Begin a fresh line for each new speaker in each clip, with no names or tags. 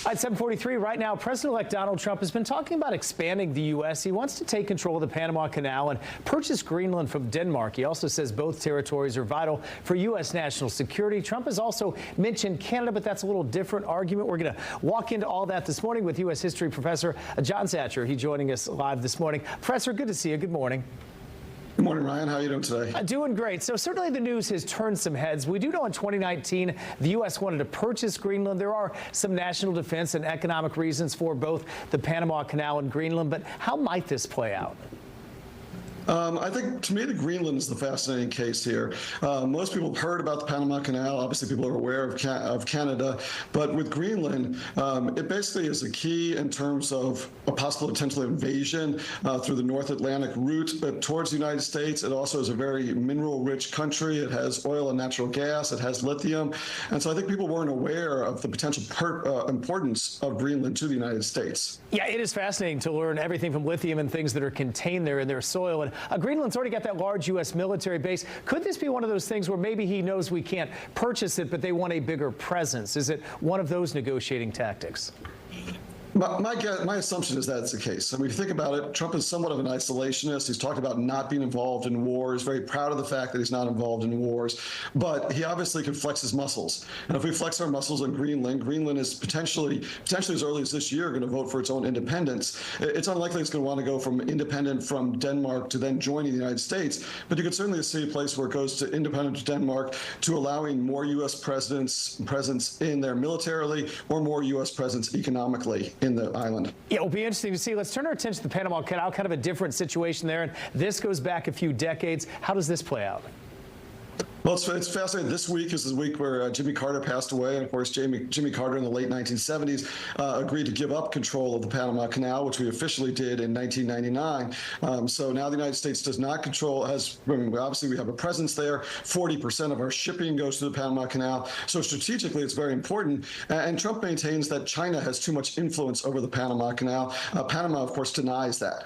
At 7:43 right now, President-elect Donald Trump has been talking about expanding the U.S. He wants to take control of the Panama Canal and purchase Greenland from Denmark. He also says both territories are vital for U.S. national security. Trump has also mentioned Canada, but that's a little different argument. We're going to walk into all that this morning with U.S. history professor John Satcher. He's joining us live this morning. Professor, good to see you. Good morning.
Good morning, Ryan. How are you doing today?
Doing great. So certainly the news has turned some heads. We do know in 2019 the U.S. wanted to purchase Greenland. There are some national defense and economic reasons for both the Panama Canal and Greenland, but how might this play out?
I think, to me, the Greenland is the fascinating case here. Most people have heard about the Panama Canal. Obviously, people are aware of Canada. But with Greenland, it basically is a key in terms of a possible potential invasion through the North Atlantic route towards the United States. It also is a very mineral-rich country. It has oil and natural gas. It has lithium. And so I think people weren't aware of the potential importance of Greenland to the United States.
Yeah, it is fascinating to learn everything from lithium and things that are contained there in their soil. And Greenland's already got that large U.S. military base. Could this be one of those things where maybe he knows we can't purchase it, but they want a bigger presence? Is it one of those negotiating tactics?
My assumption is that it's the case. I mean, if you think about it, Trump is somewhat of an isolationist. He's talked about not being involved in wars, very proud of the fact that he's not involved in wars, but he obviously can flex his muscles. And if we flex our muscles on Greenland, Greenland is potentially as early as this year going to vote for its own independence. It's unlikely it's going to want to go from independent from Denmark to then joining the United States, but you could certainly see a place where it goes to independent Denmark to allowing more U.S. presence in there militarily or more U.S. presence economically in the island.
Yeah, it'll be interesting to see. Let's turn our attention to the Panama Canal, kind of a different situation there. And this goes back a few decades. How does this play out?
Well, it's fascinating. This week is the week where Jimmy Carter passed away. And of course, Jimmy Carter in the late 1970s agreed to give up control of the Panama Canal, which we officially did in 1999. So now the United States does not control, obviously we have a presence there. 40% of our shipping goes through the Panama Canal. So strategically, it's very important. And Trump maintains that China has too much influence over the Panama Canal. Panama, of course, denies that.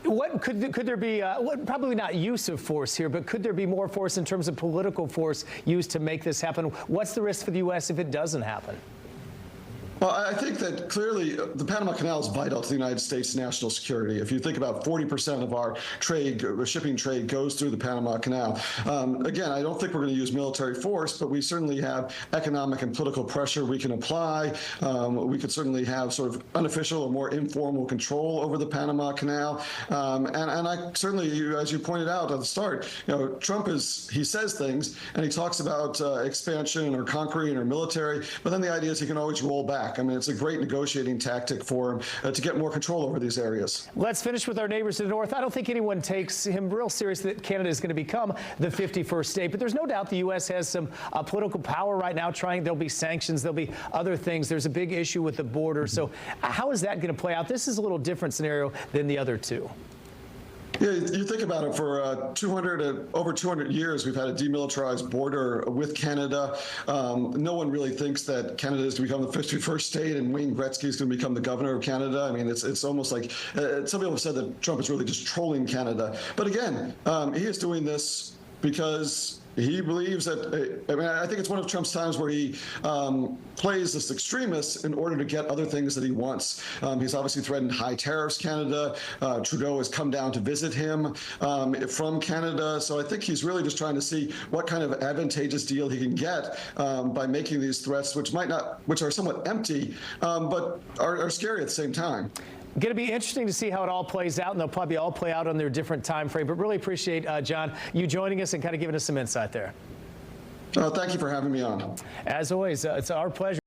What could there be, probably not use of force here, but could there be more force in terms of political force used to make this happen? What's the risk for the U.S. if it doesn't happen?
Well, I think that clearly the Panama Canal is vital to the United States' national security. If you think about 40% of our trade, shipping trade goes through the Panama Canal. Again, I don't think we're going to use military force, but we certainly have economic and political pressure we can apply. We could certainly have sort of unofficial or more informal control over the Panama Canal. And I certainly, as you pointed out at the start, Trump he says things and he talks about expansion or conquering or military, but then the idea is he can always roll back. I mean, it's a great negotiating tactic for him to get more control over these areas.
Let's finish with our neighbors to the north. I don't think anyone takes him real serious that Canada is going to become the 51st state, but there's no doubt the U.S. has some political power right now there'll be sanctions, there'll be other things. There's a big issue with the border. So how is that going to play out? This is a little different scenario than the other two.
Yeah, you think about it, for over 200 years, we've had a demilitarized border with Canada. No one really thinks that Canada is to become the 51st state and Wayne Gretzky is going to become the governor of Canada. I mean, it's almost like some people have said that Trump is really just trolling Canada. But again, he is doing this because he believes that, I think it's one of Trump's times where he plays this extremist in order to get other things that he wants. He's obviously threatened high tariffs, Canada. Trudeau has come down to visit him from Canada. So I think he's really just trying to see what kind of advantageous deal he can get by making these threats, which are somewhat empty, but are scary at the same time.
Going to be interesting to see how it all plays out, and they'll probably all play out on their different time frame. But really appreciate, John, you joining us and kind of giving us some insight there.
Thank you for having me on.
As always, it's our pleasure.